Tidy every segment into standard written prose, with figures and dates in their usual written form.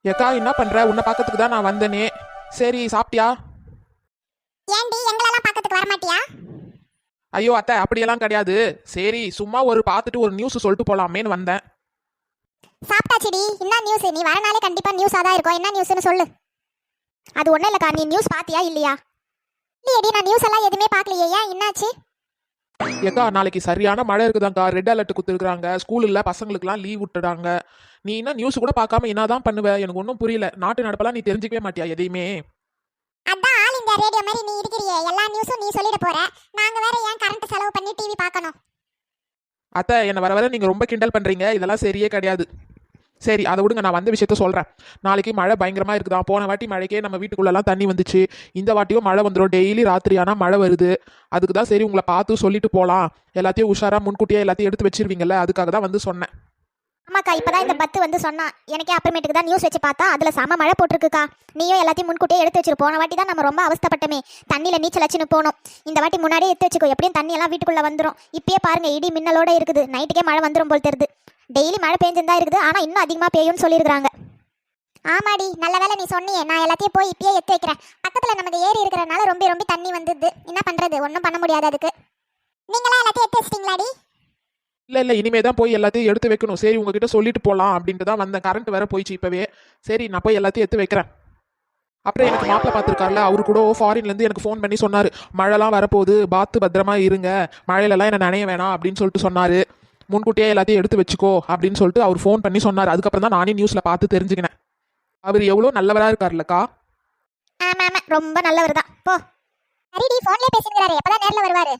ஏக்கா என்ன பண்ற? உன்னை பார்க்கறதுக்கு தான் நான் வந்தனே. சரி சாப்பிட்டியா? ஏண்டி எங்களெல்லாம் பார்க்கறதுக்கு வர மாட்டியா? ஐயோ அத்தை, அப்படியெல்லாம் கிடையாது. சரி சும்மா ஒரு பார்த்துட்டு ஒரு நியூஸ் சொல்லிட்டு போலாமேன்னு வந்தேன். சாப்பிட்டாச்சுடி. என்ன நியூஸ்? நீ வரனாலே கண்டிப்பா நியூஸா தான் இருக்கும். என்ன நியூஸ்னு சொல்லு. அது ஒண்ணும் இல்லக்கா, நீ நியூஸ் பாத்தியா இல்லையா? இல்லையடி, நான் நியூஸ் எல்லாம் எதுவுமே பார்க்கலையே. ஏன், என்னாச்சு? ஏக்கா நாளைக்கு சரியான மழை இருக்குதாங்க்கா. ரெட் அலர்ட் கொடுத்துருக்காங்க. ஸ்கூல்ல பசங்களுக்குலாம் லீவ் விட்டுறாங்க. நீ என்ன நியூஸ் கூட பார்க்காம என்னதான் பண்ணுவ? எனக்கு ஒன்றும் புரியல. நாட்டு நடப்பெல்லாம் நீ தெரிஞ்சுக்கவே மாட்டியா எதையுமே? அதான் ஆல் இந்தியா ரேடியோ மாதிரி நீ இருக்கிறியே, எல்லா நியூஸும் நீ சொல்லிட போற. நாங்க வேற ஏன் கரண்ட் செலவு பண்ணி டிவி பார்க்கணும்? அத்தை, என்னை வர வர நீங்க ரொம்ப கிண்டல் பண்றீங்க. இதெல்லாம் சரியே கிடையாது. சரி அதை விடுங்க, நான் வந்த விஷயத்த சொல்றேன். நாளைக்கு மழை பயங்கரமா இருக்குதான். போன வாட்டி மழைக்கே நம்ம வீட்டுக்குள்ளெல்லாம் தண்ணி வந்துச்சு. இந்த வாட்டியும் மழை வந்துடும். டெய்லி ராத்திரி ஆனால் மழை வருது. அதுக்கு தான் சரி உங்களை பார்த்து சொல்லிட்டு போகலாம். எல்லாத்தையும் உஷாரா முன்கூட்டியே எல்லாத்தையும் எடுத்து வச்சிருவீங்கல்ல, அதுக்காக தான் வந்து சொன்னேன். ஆமாக்கா, இப்பதான் இந்த பத்து வந்து சொன்னா. எனக்கே அப்புறமேட்டுக்கு தான் நியூஸ் வச்சு பார்த்தா அதுல செம மழை போட்டிருக்குக்கா. நீயும் எல்லாத்தையும் முன்கூட்டியே எடுத்து வச்சிரு. போன வாட்டி தான் நம்ம ரொம்ப அவஸ்தப்பட்டமே, தண்ணியில நீச்சல் அடிச்சுன்னு போனோம். இந்த வாட்டி முன்னாடியே எடுத்து வச்சுக்கோ. எப்படியும் தண்ணி எல்லாம் வீட்டுக்குள்ள வந்துடும். இப்பயே பாருங்க, இடி மின்னலோட இருக்குது. நைட்டுக்கே மழை வந்துடும் போல் தெரியுது. டெய்லி மழை பெஞ்சுதான் இருக்குது, ஆனா இன்னும் அதிகமா பெய்யும்னு சொல்லியிருக்காங்க. ஆமாடி, நல்ல வேலை நீ சொன்னியே. நான் எல்லாத்தையும் போய் இப்பயே எடுத்து வைக்கிறேன். பக்கத்துல நமக்கு ஏரி இருக்கிறனால ரொம்ப ரொம்ப தண்ணி வந்துடுது. என்ன பண்றது, ஒன்றும் பண்ண முடியாது அதுக்கு. நீங்களா எல்லாத்தையும் எடுத்து வச்சிட்டீங்களாடி? இல்லை இனிமே தான் போய் எல்லாத்தையும் எடுத்து வைக்கணும். சரி உங்ககிட்ட சொல்லிட்டு போகலாம் அப்படின்ட்டு தான் வந்தேன். கரண்ட் வேற போயிடுச்சு இப்பவே. சரி நான் போய் எல்லாத்தையும் எடுத்து வைக்கிறேன். அப்புறம் எனக்கு மாப்பிள்ள பார்த்துருக்காருல, அவரு கூட ஃபாரின்லேருந்து எனக்கு ஃபோன் பண்ணி சொன்னார், மழைலாம் வரப்போகுது, பார்த்து பத்திரமா இருங்க, மழையிலலாம் என்ன நனைய வேணாம் அப்படின்னு சொல்லிட்டு சொன்னார். முன்கூட்டியே எல்லாத்தையும் எடுத்து வச்சுக்கோ அப்படின்னு சொல்லிட்டு அவர் ஃபோன் பண்ணி சொன்னார். அதுக்கப்புறம் தான் நானே நியூஸில் பார்த்து தெரிஞ்சுக்கினேன். அவர் எவ்வளோ நல்லவராக இருக்கார்லக்கா. ஆமா ஆமா, ரொம்ப நல்லவர் தான். போ. சரிடி, ஃபோன்லயே பேசிக்கிறாரு. எப்பதான் நேர்ல வருவாரு?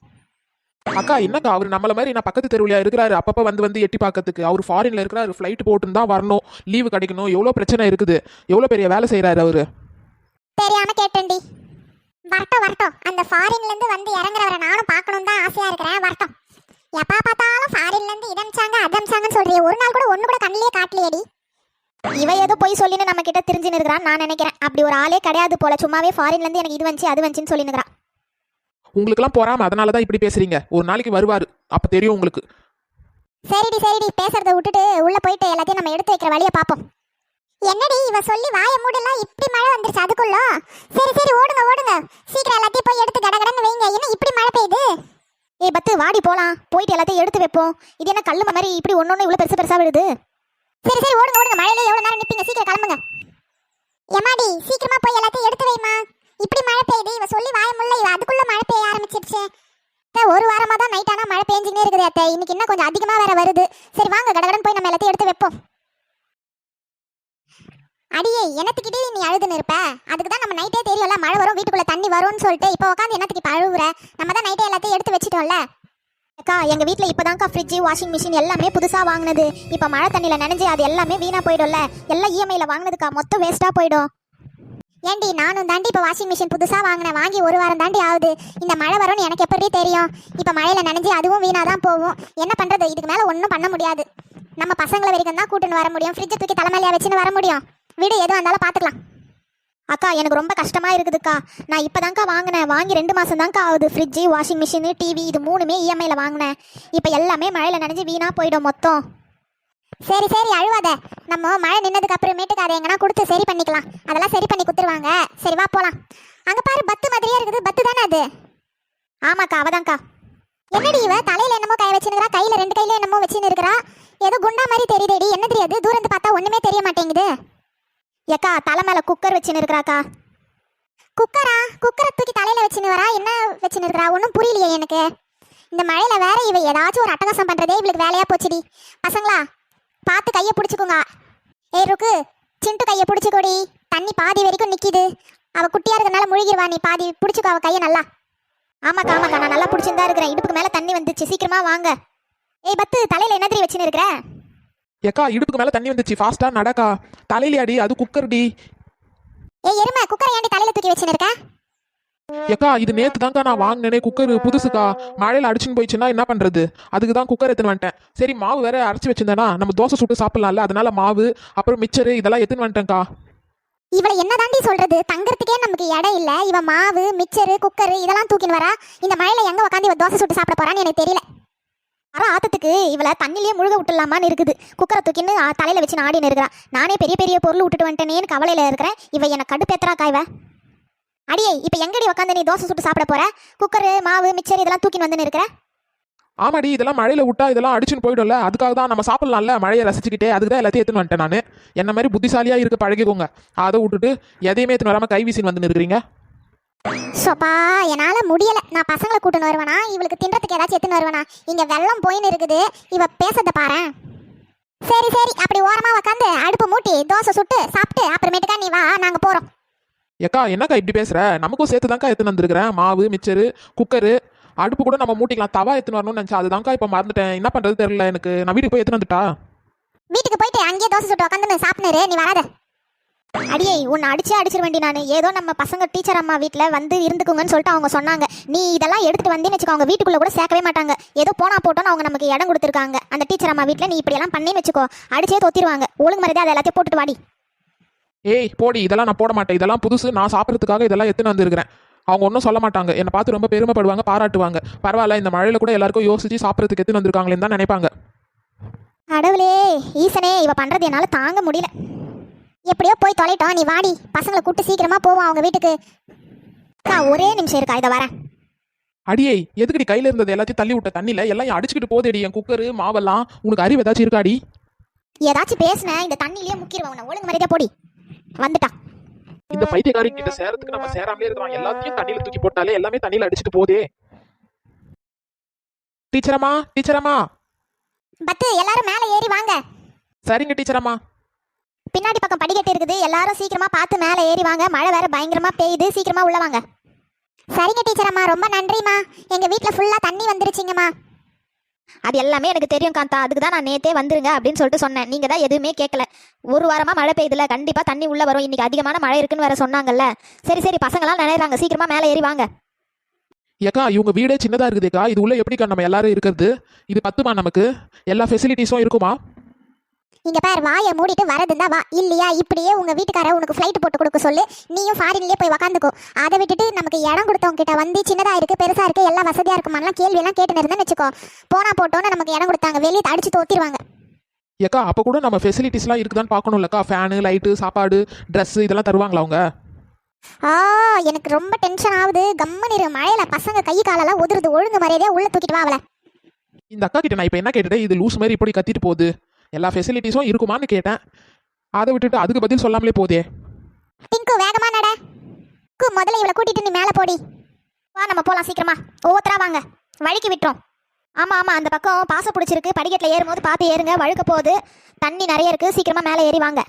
அக்கா என்னக்கா, அவர் நம்மள மாதிரி நான் பக்கத்து தெருவில் இருக்கிறாரு. அப்பப்போ வந்து எட்டி பார்க்கறதுக்கு. அவர் ஃபாரின்ல இருக்கிறாரு. ஃப்ளைட் போட்டுன்னு தான் வரணும், லீவு கிடைக்கணும். எவ்வளோ பிரச்சனை இருக்குது, எவ்வளோ பெரிய வேலை செய்கிறாரு அவரு. தெரியாம கேட்டேன்டி. வரட்டும் வரட்டும், அந்த ஃபாரின்ல இருந்து வந்து இறங்குறவரை நானும் பார்க்கணும் தான் ஆசையா இருக்கிறேன். வரட்டும். எப்பா பார்த்தாலும் ஃபாரின்ல இருந்து இதம்சாங்க அதம்சாங்கன்னு சொல்றியே, ஒரு நாள் கூட ஒண்ணு கூட கண்ணிலே காட்டலையேடி. இவ ஏதோ போய் சொல்லின்னு நம்ம கிட்ட தெரிஞ்சுன்னு இருக்கிறான் நான் நினைக்கிறேன். அப்படி ஒரு ஆளே கிடையாது போல. சும்மாவே ஃபாரின்ல இருந்து எனக்கு இது வந்துச்சு அது வந்துச்சுன்னு சொல்லினுக்கிறான். உங்களுக்குலாம் போறாம அதனால தான் இப்படி பேசுறீங்க. ஒரு நாளைக்கு வருவாரு, அப்ப தெரியும் உங்களுக்கு. சரிடி சரிடி, பேசுறத விட்டுட்டு உள்ள போயிட்டு எல்லாத்தையும் நம்ம எடுத்து வைக்கிற வழியை பார்ப்போம். என்னடி இவ சொல்லி வாய மூடலாம், இப்படி மழை வந்துருச்சு அதுக்குள்ள? சரி சரி, ஓடுங்க ஓடுங்க, சீக்கிரம் எல்லாத்தையும் போய் எடுத்து கடகடன்னு வைங்க. என்ன இப்படி மழை பெய்யுது? ஏய் பத்து, வாடி போலாம். போயிட்டு எல்லாத்தையும் எடுத்து வைப்போம். இது என்ன கல்லு மாதிரி இப்படி ஒன்னொன்னு இவ்வளவு பெருசா பெருசா விடுது? சரி சரி, ஓடுங்க ஓடுங்க. மழையில எவ்வளவு நேரம் நிப்பீங்க? சீக்கிரம் கிளம்புங்க. எம்மாடி, சீக்கிரமா போய் எல்லாத்தையும் எடுத்து வைமா. இப்படி மழை பெய்யுது, இவ சொல்லி வாய முல்ல, இவ அதுக்குள்ள மழை பெய்ய ஆரம்பிச்சிருச்சு. ஒரு வாரமா தான் நைட் ஆனா மழை பெஞ்சுக்கிட்டே இருக்குது அத்தை. இன்னைக்கு இன்னும் கொஞ்சம் அதிகமா வேற வருது. சரி வாங்க, கடகடன் போய் நம்ம எல்லாத்தையும் எடுத்து வைப்போம். அடியே, என்னத்துக்கிட்டே நீ அழுதுன்னு இருப்ப? அதுக்கு தான் நம்ம நைட்டே தெரியல மழை வரும், வீட்டுக்குள்ள தண்ணி வரும்னு சொல்லிட்டு இப்போ உட்காந்து என்னத்துக்கு இப்போ அழுவுற? நம்ம தான் நைட்டே எல்லாத்தையும் எடுத்து வச்சிட்டோம்ல. அக்கா, எங்க வீட்டில் இப்போதான்க்கா ஃப்ரிட்ஜ் வாஷிங் மிஷின் எல்லாமே புதுசா வாங்கினது. இப்போ மழை தண்ணியில நனைஞ்சு அது எல்லாமே வீணா போயிடும்ல. எல்லாம் இஎம்ஐல வாங்கினதுக்கா, மொத்தம் வேஸ்டா போயிடும். ஏண்டி, நானும் தாண்டி இப்போ வாஷிங் மிஷின் புதுசா வாங்கினேன். வாங்கி ஒரு வாரம் தாண்டி ஆகுது. இந்த மழை வரும்னு எனக்கு எப்படி தெரியும்? இப்போ மழையில நனைஞ்சு அதுவும் வீணா தான் போகும். என்ன பண்றது, இதுக்கு மேல ஒன்றும் பண்ண முடியாது. நம்ம பசங்களை வரைக்கும் தான் கூட்டுன்னு வர முடியும். ஃப்ரிட்ஜை தூக்கி தலைமையில வச்சுன்னு வர முடியும்? வீடு எதுவும் இருந்தாலும் பார்த்துக்கலாம். அக்கா, எனக்கு ரொம்ப கஷ்டமா இருக்குதுக்கா. நான் இப்போதான்க்கா வாங்கினேன். வாங்கி 2 மாசம் தான்க்கா ஆகுது. ஃப்ரிட்ஜு வாஷிங் மிஷினு டிவி இது 3மே இஎம்ஐல வாங்கினேன். இப்போ எல்லாமே மழையில நனைஞ்சு வீணா போயிடும் மொத்தம். சரி சரி, அழுவாத. நம்ம மழை நின்னதுக்கு அப்புறமேட்டுக்கு அதை எங்கன்னா கொடுத்து சரி பண்ணிக்கலாம். அதெல்லாம் சரி பண்ணி கொடுத்துருவாங்க. சரி வா போலாம். அங்க பாரு, பத்து மாதிரியே இருக்குது. பத்து தானே அது? ஆமாக்கா, அவதான்க்கா. என்னடி இவ தலையில என்னமோ கை வச்சுனுக்கிறா, கையில 2 கையில என்னமோ வச்சுன்னு இருக்கிறா. ஏதோ குண்டா மாதிரி தெரியுதேடி. என்ன தெரியாது? தூரந்து பார்த்தா ஒண்ணுமே தெரிய மாட்டேங்குது. ஏக்கா, தலை மேல குக்கர் வச்சுன்னு இருக்கிறாக்கா. குக்கரா? குக்கரை தூக்கி தலையில வச்சுன்னு வரா? என்ன வச்சுன்னு இருக்கிறா? ஒன்றும் புரியலையே எனக்கு. இந்த மழையில வேற இவ ஏதாச்சும் ஒரு அட்டகாசம் பண்றதே இவளுக்கு வேலையா போச்சுடி. பசங்களா, பார்த்து கையை பிடிச்சிக்கோங்க. ஏய் ருக்கு, சிண்டு கையை பிடிச்சிக்கோடி. தண்ணி பாதி வரைக்கும் நிக்கிது. அவ குட்டியா இருக்கனால முழுகிடுவா. நீ பாதி பிடிச்சிக்கோ அவ கையை நல்லா. ஆமாக்கா ஆமாக்கா, நான் நல்லா பிடிச்சிருந்தா இருக்கிறேன். இடுப்புக்கு மேல தண்ணி வந்துச்சு, சீக்கிரமா வாங்க. ஏய் பத்து, தலையில என்ன தெரிய வச்சுன்னு இருக்கிற? ஏக்கா, இடுப்புக்கு மேல தண்ணி வந்துச்சு, ஃபாஸ்டா நடக்கா. தலையிலடி, அது குக்கர் டி. ஏய் எருமை, குக்கரை ஏன்டி தலையில தூக்கி வச்சுன்னு இருக்க? ஏக்கா, இது நேத்து தான்க்கா நான் வாங்கினேனே. குக்கர் புதுசுக்கா. மழையில அடிச்சுன்னு போயிடுச்சுன்னா என்ன பண்றது? அதுக்கு தான் குக்கர் எடுத்துன்னு வந்துட்டேன். சரி மாவு வேற அரைச்சி வச்சிருந்தேனா, நம்ம தோசை சுட்டு சாப்பிடலாம்ல, அதனால மாவு அப்புறம் மிச்சரு இதெல்லாம் எடுத்துன்னு வந்துட்டேன்க்கா. இவளை என்னதாண்டி சொல்றது? தங்கறதுக்கே நமக்கு இடம் இல்ல. இவ மாவு மிச்சரு குக்கர் இதெல்லாம் தூக்கின்னு வரா. இந்த மழையில எங்க உட்காந்து இவ தோசை சுட்டு சாப்பிட போறான்னு எனக்கு தெரியல. வர ஆத்தத்துக்கு இவளை தண்ணிலேயே முழுக விட்டுலாமான்னு இருக்குது. குக்கரை தூக்கின்னு தலையில வச்சு ஆடின்னு இருக்கிறான். நானே பெரிய பெரிய பொருள் விட்டுட்டு வந்துட்டேனேன்னு கவலையில இருக்கிறேன். இவ என்னை கடுப்பேத்துறா காய்வ. அடியே இப்ப எங்கடி உட்காந்து நீ தோசை சுட்டு சாப்பிட போற? குக்கரு மாவு மிச்சர் இதெல்லாம் தூக்கின்னு வந்துன்னு இருக்கிற. ஆமாடி, இதெல்லாம் மழையில விட்டா இதெல்லாம் அடிச்சுன்னு போயிடும்ல, அதுக்காக தான் நம்ம சாப்பிடலாம்ல மழையை ரசிச்சுக்கிட்டே. அதுக்கு தான் எல்லாத்தையும் எடுத்துன்னு வந்துட்டேன் நான். என்ன மாதிரி புத்திசாலியா இருக்க பழகிக்கோங்க. அதை விட்டுட்டு எதையுமே எடுத்துன்னு வராம கை வீசின்னு வந்துன்னு இருக்கிறீங்க. சோப்பா என்னால முடியல. நான் பசங்களை கூட்டுன்னு வருவேனா, இவளுக்கு தின்றதுக்கு ஏதாச்சும் எடுத்துன்னு வருவேனா? இங்க வெள்ளம் போயின்னு இருக்குது, இவ பேசத பாரு. சரி சரி, அப்படி ஓரமா உக்காந்து அடுப்பு மூட்டி தோசை சுட்டு சாப்பிட்டு அப்புறமேட்டுக்கா நீ வா, நாங்க போறோம். ஏக்கா என்னக்கா இப்படி பேசுற? நமக்கும் சேர்த்து தான்க்கா எடுத்துன்னு வந்துருக்கிறேன். மாவு மிச்சரு குக்கரு அடுப்பு கூட நம்ம மூட்டிக்கலாம். தவா எடுத்துன்னு வரணும்னு நினச்சா அதுதான்க்கா இப்போ மறந்துட்டேன். என்ன பண்றது தெரியல எனக்கு. நான் வீட்டுக்கு போய் எடுத்துன்னு வந்துட்டா. வீட்டுக்கு போயிட்டு அங்கேயே தோசை சுட்டு உட்காந்து சாப்பிடுரு, நீ வராத. அடியே உன்னை அடிச்சிட வேண்டி. நான் ஏதோ நம்ம பசங்க டீச்சர் அம்மா வீட்டில் வந்து இருந்துக்குங்கன்னு சொல்லிட்டு அவங்க சொன்னாங்க. நீ இதெல்லாம் எடுத்துட்டு வந்தேன்னு வச்சுக்கோ, அவங்க வீட்டுக்குள்ள கூட சேர்க்கவே மாட்டாங்க. ஏதோ போனா போட்டோன்னு அவங்க நமக்கு இடம் கொடுத்துருக்காங்க. அந்த டீச்சர் அம்மா வீட்டில் நீ இப்படியெல்லாம் பண்ணின்னு வச்சுக்கோ, அடிச்சே தொத்திடுவாங்க. ஒழுங்கு மரியாதை அதை எல்லாத்தையும் போட்டுட்டு வாடி. ஏய் போடி, இதெல்லாம் நான் போட மாட்டேன். இதெல்லாம் புதுசு, நான் சாப்பிட்றதுக்காக இதெல்லாம் எடுத்துன்னு வந்திருக்கிறேன். அவங்க ஒன்றும் சொல்ல மாட்டாங்க, என்னை பார்த்து ரொம்ப பெருமைப்படுவாங்க, பாராட்டுவாங்க. பரவாயில்ல, இந்த மழையில கூட எல்லாருக்கும் யோசிச்சு சாப்பிட்றதுக்கு எடுத்துன்னு வந்திருக்காங்களேன்னு தான் நினைப்பாங்க. கடவுளே ஈசனே, இவ பண்றது என்னால தாங்க முடியல. எப்படியோ போய் தொலைட்டோம், நீ வாடி. பசங்களை கூப்பிட்டு சீக்கிரமா போவோம் அவங்க வீட்டுக்கு. ஒரே நிமிஷம் இருக்கா, இதை வரேன். அடியே எதுக்கடி கையில இருந்தது எல்லாத்தையும் தள்ளி விட்ட தண்ணியில எல்லாம் அடிச்சுக்கிட்டு போதேடி. என் குக்கரு மாவெல்லாம் உனக்கு அறிவு ஏதாச்சும் இருக்காடி? ஏதாச்சும் பேசுனேன் இந்த தண்ணியிலேயே முக்கிடுவேன் உன்னை. ஒழுங்கு மரியாதை போடி. வந்துட்டா இந்த பைத்தியக்காரி கிட்ட சேரத்துக்கு நம்ம சேராமலே இருக்கலாம். எல்லாத்தையும் தண்ணியில தூக்கி போட்டாலே எல்லாமே தண்ணியில அடிச்சுட்டு போதே. டீச்சரம்மா டீச்சரம்மா. பத்து எல்லாரும் மேலே ஏறி வாங்க. சரிங்க டீச்சரம்மா. பின்னாடி பக்கம் படிக்கட்டு இருக்குது, எல்லாரும் சீக்கிரமா பார்த்து மேலே ஏறி வாங்க. மழை வேற பயங்கரமா பெய்யுது, சீக்கிரமா உள்ள வாங்க. சரிங்க டீச்சரம்மா, ரொம்ப நன்றிம்மா. எங்க வீட்டுல ஃபுல்லா தண்ணி வந்துருச்சுங்கம்மா. அது எல்லாமே எனக்கு தெரியும் காந்தா, அதுக்கு தான் நான் நேத்தே வந்துருங்க அப்படின்னு சொல்லிட்டு சொன்னேன். நீங்க தான் எதுவுமே கேட்கல. ஒரு வாரமா மழை பெய்யுதுல, கண்டிப்பா தண்ணி உள்ள வரும். இன்னைக்கு அதிகமான மழை இருக்குன்னு வேற சொன்னாங்கல்ல. சரி சரி, பசங்களாம் நினைறாங்க, சீக்கிரமா மேலே ஏறி வாங்க. ஏக்கா இவங்க வீடே சின்னதா இருக்குதுக்கா, இது உள்ள எப்படிக்கா நம்ம எல்லாரும் இருக்கிறது? இது பத்துமா நமக்கு? எல்லா ஃபெசிலிட்டிஸும் இருக்குமா? இங்க பேர் வாயை மூடிட்டு வரதுந்தா வா, இல்லையா இப்படியே உங்க வீட்டுக்கார உனக்கு ஃப்ளைட் போட்டு கொடுக்க சொல்லு. நீயும் ஃபாரின்லயே போய் உக்காந்துக்கோ. அதை விட்டுட்டு நமக்கு இடம் கொடுத்தவங்க கிட்ட வந்து சின்னதா இருக்கு பெருசா இருக்கு எல்லாம் வசதியா இருக்குமான்லாம் கேள்வி எல்லாம் கேட்டு இருந்தேன்னு வச்சுக்கோ, போனா போட்டோன்னு நமக்கு இடம் கொடுத்தாங்க வெளியே அடிச்சு தோத்திடுவாங்க. ஏக்கா அப்போ கூட நம்ம ஃபெசிலிட்டிஸ்லாம் இருக்குதான்னு பார்க்கணும்லக்கா. ஃபேனு லைட்டு சாப்பாடு ட்ரெஸ் இதெல்லாம் தருவாங்களா அவங்க? எனக்கு ரொம்ப டென்ஷன் ஆகுது. கம்மனிரு, மழையில பசங்க கை காலெல்லாம் உதிருது. ஒழுங்கு மரியாதையா உள்ள தூக்கிட்டு வா அவளை. இந்த அக்கா கிட்ட நான் இப்போ என்ன கேட்டுட்டேன்? இது லூஸ் மாதிரி இப்படி கத்திட்டு போகுது. எல்லா ஃபெசிலிட்டிஸும் இருக்குமான்னு கேட்டேன். அதை விட்டுட்டு அதுக்கு பதில் சொல்லாமலே போதே. டிங்கு வேகமா நட. முதல்ல இவளை கூட்டிட்டு நீ மேலே போடி. வா நம்ம போலாம் சீக்கிரமா. ஒவ்வொருத்தரா வாங்க, வழுக்கி விட்டுரும். ஆமா ஆமா, அந்த பக்கம் பாச பிடிச்சிருக்கு. படிக்கட்டில் ஏறும்போது பார்த்து ஏறுங்க, வழுக்க போகுது. தண்ணி நிறைய இருக்கு, சீக்கிரமா மேலே ஏறி வாங்க.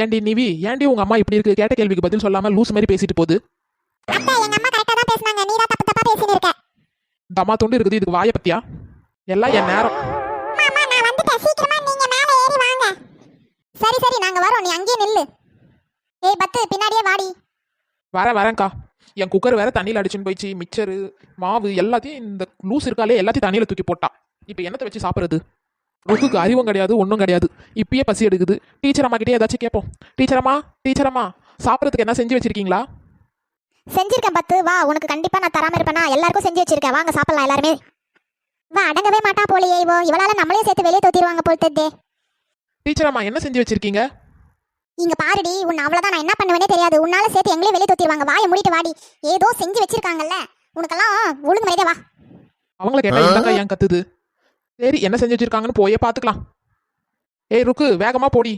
ஏண்டி நிவி, ஏண்டி உங்க அம்மா இப்படி இருக்கு? கேட்ட கேள்விக்கு பதில் சொல்லாம லூஸ் மாதிரி பேசிட்டு போகுது. அத்தை, எங்க அம்மா கரெக்டா தான் பேசுனாங்க, நீ தான் தப்பு தப்பா பேசிட்டு இருக்க. இந்த அம்மா தொண்டு இருக்குது, இதுக்கு வாயை பத்தியா? எல்லாம் என் நேரம். மாமா நான் வந்துட்டேன், சீக்கிரமா நீங்க மேலே ஏறி வாங்க. சரி சரி, நாங்க வரோம், நீ அங்கேயே நில்லு. ஏய் பத்து, பின்னாடியே வாடி. வரேன்க்கா. என் குக்கர் வேற தண்ணியில் அடிச்சுன்னு போயிடுச்சு. மிச்சரு மாவு எல்லாத்தையும் இந்த லூஸ் இருக்காலே எல்லாத்தையும் தண்ணியில் தூக்கி போட்டா. இப்போ என்னத்தை வச்சு சாப்பிட்றது? ருக்குக்கு அறிவும் கிடையாது, ஒன்றும் கிடையாது. இப்பயே பசி எடுக்குது. டீச்சர் அம்மா கிட்டே ஏதாச்சும் கேட்போம். டீச்சர் அம்மா சாப்பிட்றதுக்கு என்ன செஞ்சு வச்சிருக்கீங்களா? செஞ்சிருக்கேன் பத்து, வா. உனக்கு கண்டிப்பா நான் தராம இருப்பேனா? எல்லாருக்கும் செஞ்சு வச்சிருக்கேன், வாங்க சாப்பிடலாம் எல்லாருமே. வா, அடங்கவே மாட்டா போலியே இவளால நம்மளே சேர்த்து வெளியே தூத்திடுவாங்க போல் தெரியுதே. டீச்சர் அம்மா என்ன செஞ்சு வச்சிருக்கீங்க? இங்க பாருடி, உன்னை அவ்வளவுதான், நான் என்ன பண்ணுவேனே தெரியாது. உன்னால சேர்த்து எங்களே வெளியே தூத்திடுவாங்க. வாயை மூடிட்டு வாடி. ஏதோ செஞ்சு வச்சிருக்காங்கல்ல, உனக்கெல்லாம் ஒழுங்கு மரியாதை வா. அவங்கள கேட்டா இந்த அக்கா ஏன் கத்துது? சரி என்ன செஞ்சு வச்சிருக்காங்கன்னு போயே பார்த்துக்கலாம். ஏய் ருக்கு, வேகமா போடி.